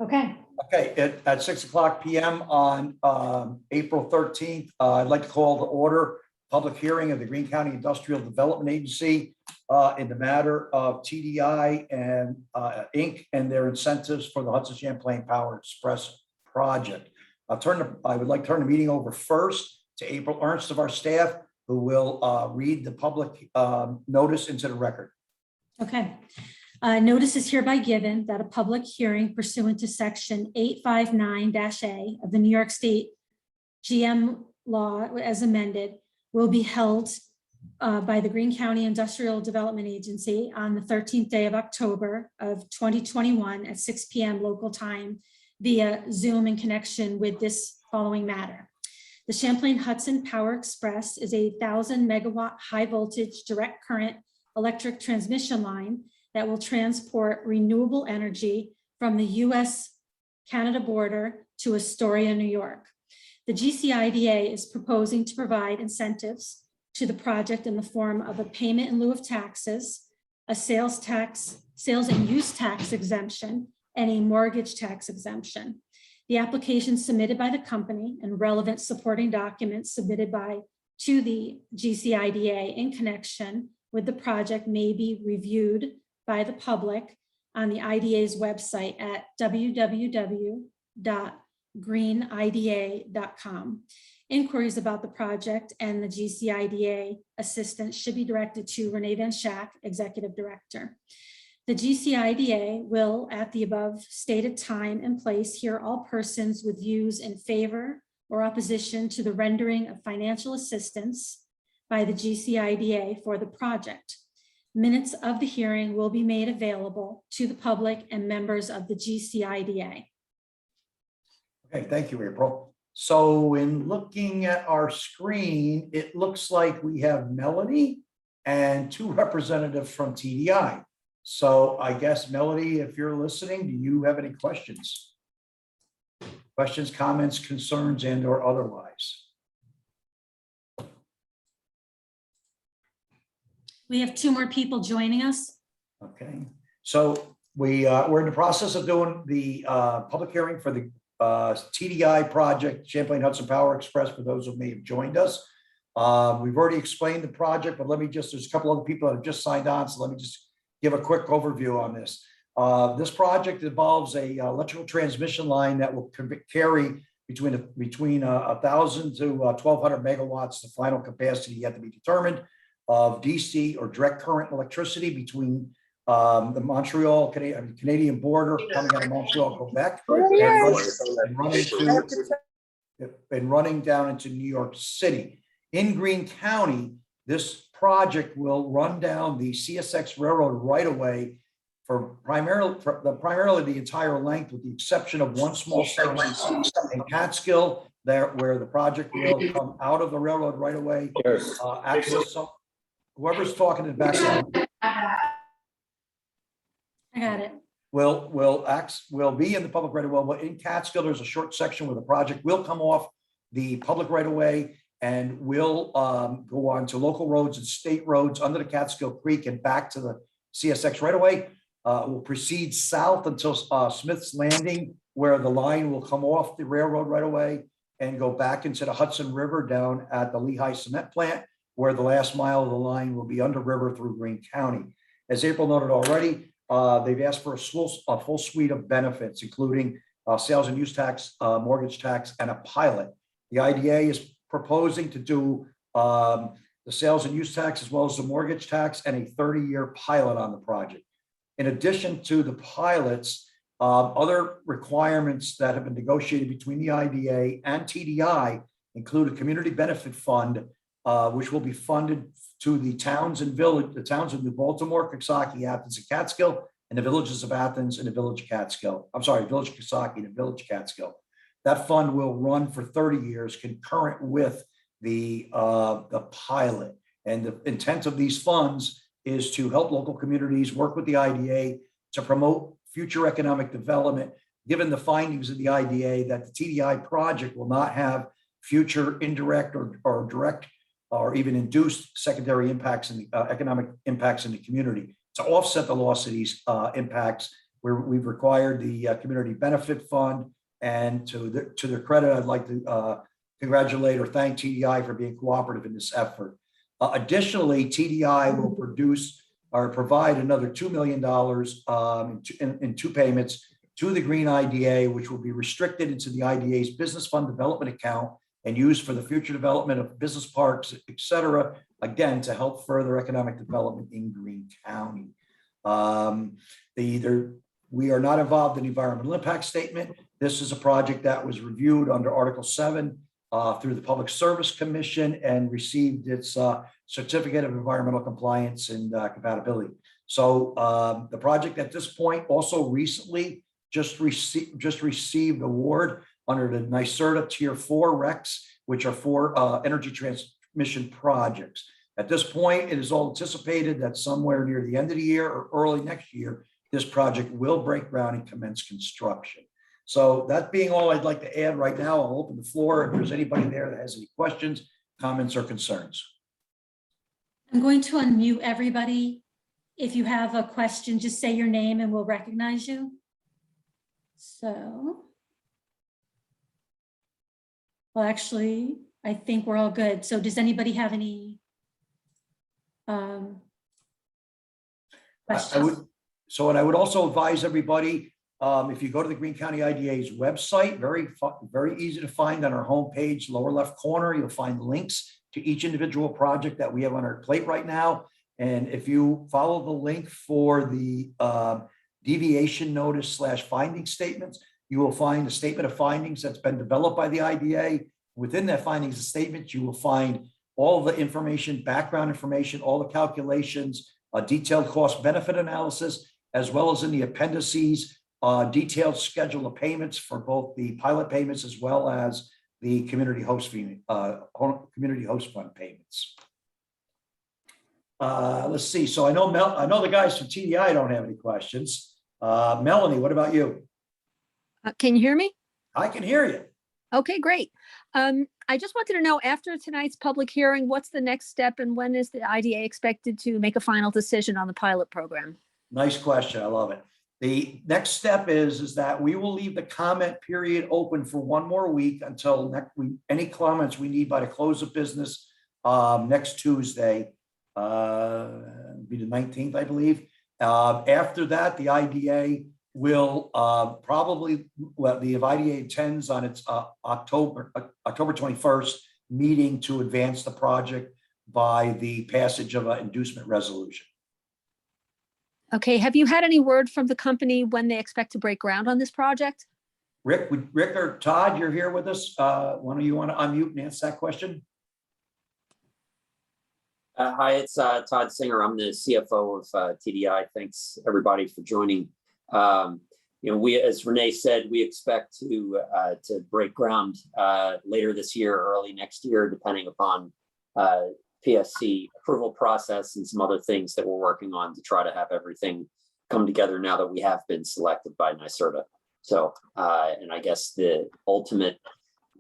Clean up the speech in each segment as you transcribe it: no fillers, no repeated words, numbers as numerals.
Okay. Okay, at 6 p.m. on April 13th, I'd like to call to order public hearing of the Greene County Industrial Development Agency in the matter of TDI and Inc. and their incentives for the Hudson Champlain Power Express project. I would like to turn the meeting over first to April Ernst of our staff, who will read the public notice into the record. Okay. Notice is hereby given that a public hearing pursuant to section 859-A of the New York State GM law as amended will be held by the Greene County Industrial Development Agency on the 13th day of October of 2021 at 6 p.m. local time via Zoom in connection with this following matter. The Champlain Hudson Power Express is a 1,000 megawatt high voltage direct current electric transmission line that will transport renewable energy from the US-Canada border to Astoria, New York. The GCIDA is proposing to provide incentives to the project in the form of a payment in lieu of taxes, a sales and use tax exemption, and a mortgage tax exemption. The application submitted by the company and relevant supporting documents submitted to the GCIDA in connection with the project may be reviewed by the public on the IDA's website at www.greenida.com. Inquiries about the project and the GCIDA assistance should be directed to Renee Van Schack, Executive Director. The GCIDA will, at the above stated time and place, hear all persons with views in favor or opposition to the rendering of financial assistance by the GCIDA for the project. Minutes of the hearing will be made available to the public and members of the GCIDA. Okay, thank you, April. So in looking at our screen, it looks like we have Melanie and two representatives from TDI. So I guess, Melanie, if you're listening, do you have any questions? Questions, comments, concerns, and or otherwise? We have two more people joining us. Okay, so we're in the process of doing the public hearing for the TDI project, Champlain Hudson Power Express, for those who may have joined us. We've already explained the project, but there's a couple other people that have just signed on, so let me just give a quick overview on this. This project involves a electrical transmission line that will carry between 1,000 to 1,200 megawatts, the final capacity yet to be determined, of DC or direct current electricity between the Montreal Canadian border coming out of Montreal, Quebec, and running down into New York City. In Greene County, this project will run down the CSX railroad right away for primarily the entire length, with the exception of one small segment in Catskill, where the project will come out of the railroad right away. Access some. Whoever's talking in the background, I got it. will be in the public right of way. But in Catskill, there's a short section where the project will come off the public right of way and will go on to local roads and state roads under the Catskill Creek and back to the CSX right of way. Will proceed south until Smith's Landing, where the line will come off the railroad right of way and go back into the Hudson River down at the Lehigh Cement Plant, where the last mile of the line will be under river through Greene County. As April noted already, they've asked for a full suite of benefits, including sales and use tax, mortgage tax, and a pilot. The IDA is proposing to do the sales and use tax as well as the mortgage tax and a 30-year pilot on the project. In addition to the pilots, other requirements that have been negotiated between the IDA and TDI include a community benefit fund, which will be funded to the towns and the towns of New Baltimore, Coxsackie, Athens, and Catskill, and the villages of Athens and the village of Catskill. I'm sorry, village of Coxsackie and the village of Catskill. That fund will run for 30 years, concurrent with the pilot. And the intent of these funds is to help local communities work with the IDA to promote future economic development, given the findings of the IDA that the TDI project will not have future indirect or direct or even induced secondary impacts in the economic impacts in the community. To offset the loss of these impacts, where we've required the Community Benefit Fund. And to their credit, I'd like to congratulate or thank TDI for being cooperative in this effort. Additionally, TDI will produce or provide another $2 million in two payments to the Green IDA, which will be restricted into the IDA's Business Fund Development Account and used for the future development of business parks, et cetera, again, to help further economic development in Greene County. We are not involved in the environmental impact statement. This is a project that was reviewed under Article 7 through the Public Service Commission and received its certificate of environmental compliance and compatibility. So the project at this point also recently just received award under the NYSERDA Tier 4 RECs, which are for energy transmission projects. At this point, it is all anticipated that somewhere near the end of the year or early next year, this project will break ground and commence construction. So that being all I'd like to add right now, I'll open the floor if there's anybody there that has any questions, comments, or concerns. I'm going to unmute everybody. If you have a question, just say your name and we'll recognize you. So, well, actually, I think we're all good. So does anybody have any questions? And I would also advise everybody, if you go to the Greene County IDA's website, very easy to find on our homepage, lower left corner, you'll find links to each individual project that we have on our plate right now. And if you follow the link for the deviation notice / finding statements, you will find a statement of findings that's been developed by the IDA. Within that findings and statements, you will find all the information, background information, all the calculations, a detailed cost benefit analysis, as well as in the appendices, detailed schedule of payments for both the pilot payments as well as the community host fund payments. Let's see. So I know the guys from TDI don't have any questions. Melanie, what about you? Can you hear me? I can hear you. Okay, great. I just wanted to know, after tonight's public hearing, what's the next step and when is the IDA expected to make a final decision on the pilot program? Nice question. I love it. The next step is that we will leave the comment period open for one more week until next week. Any comments we need by the close of business next Tuesday, be the 19th, I believe. After that, the IDA will the IDA attends on its October 21st meeting to advance the project by the passage of an inducement resolution. Okay, have you had any word from the company when they expect to break ground on this project? Rick or Todd, you're here with us. One of you want to unmute and answer that question? Hi, it's Todd Singer. I'm the CFO of TDI. Thanks everybody for joining. We, as Renee said, we expect to break ground later this year, early next year, depending upon PSC approval process and some other things that we're working on to try to have everything come together now that we have been selected by NYSERDA. So, and I guess the ultimate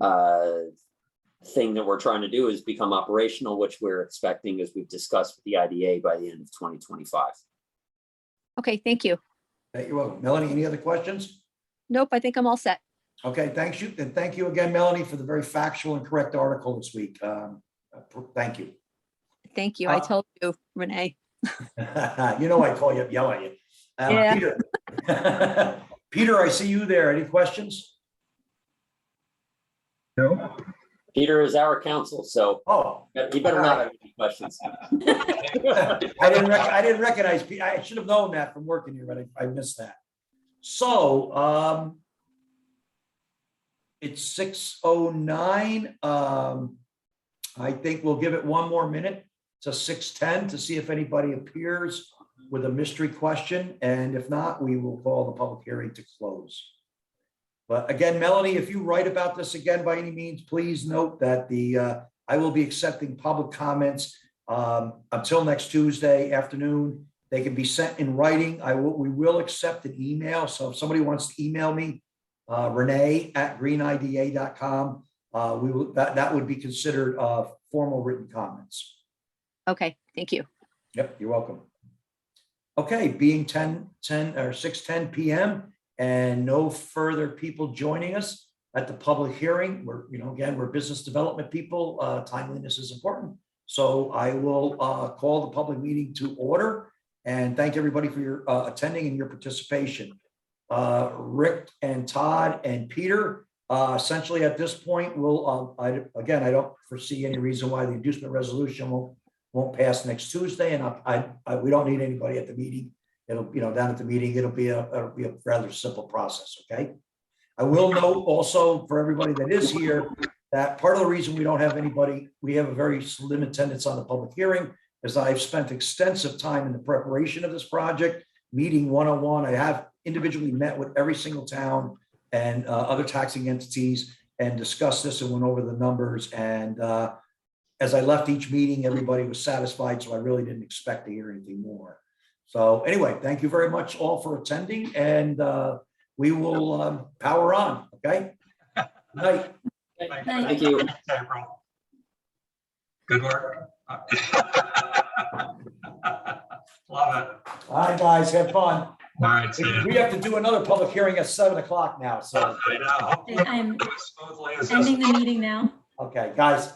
thing that we're trying to do is become operational, which we're expecting, as we've discussed with the IDA, by the end of 2025. Okay, thank you. You're welcome. Melanie, any other questions? Nope, I think I'm all set. Okay, thanks you. And thank you again, Melanie, for the very factual and correct article this week. Thank you. Thank you. I told you, Renee. You know, I call you up, yell at you. Yeah. Peter. Peter, I see you there. Any questions? No. Peter is our counsel, so you better not have any questions. I didn't recognize Peter. I should have known that from working here, but I missed that. So it's 6:09. I think we'll give it one more minute to 6:10 to see if anybody appears with a mystery question. And if not, we will call the public hearing to close. But again, Melanie, if you write about this again by any means, please note that I will be accepting public comments until next Tuesday afternoon. They can be sent in writing. We will accept an email. So if somebody wants to email me, renee@greenida.com, that would be considered formal written comments. Okay, thank you. Yep, you're welcome. Okay, being 10 or 6:10 PM and no further people joining us at the public hearing. We're, again, we're business development people. Timeliness is important. So I will call the public meeting to order and thank everybody for your attending and your participation. Rick and Todd and Peter, essentially at this point, we'll, I don't foresee any reason why the inducement resolution won't pass next Tuesday, and we don't need anybody at the meeting. It'll, down at the meeting, it'll be a rather simple process, okay? I will note also for everybody that is here, that part of the reason we don't have anybody, we have a very slim attendance on the public hearing, is I've spent extensive time in the preparation of this project, meeting one-on-one. I have individually met with every single town and other taxing entities and discussed this and went over the numbers. And as I left each meeting, everybody was satisfied, so I really didn't expect to hear anything more. So anyway, thank you very much all for attending, and we will power on, okay? Good night. Thank you. April. Good work. Love it. All right, guys, have fun. All right, see ya. We have to do another public hearing at 7 o'clock now, so, I know. Hopefully I'm it goes smoothly as this ending the meeting now. okay, guys,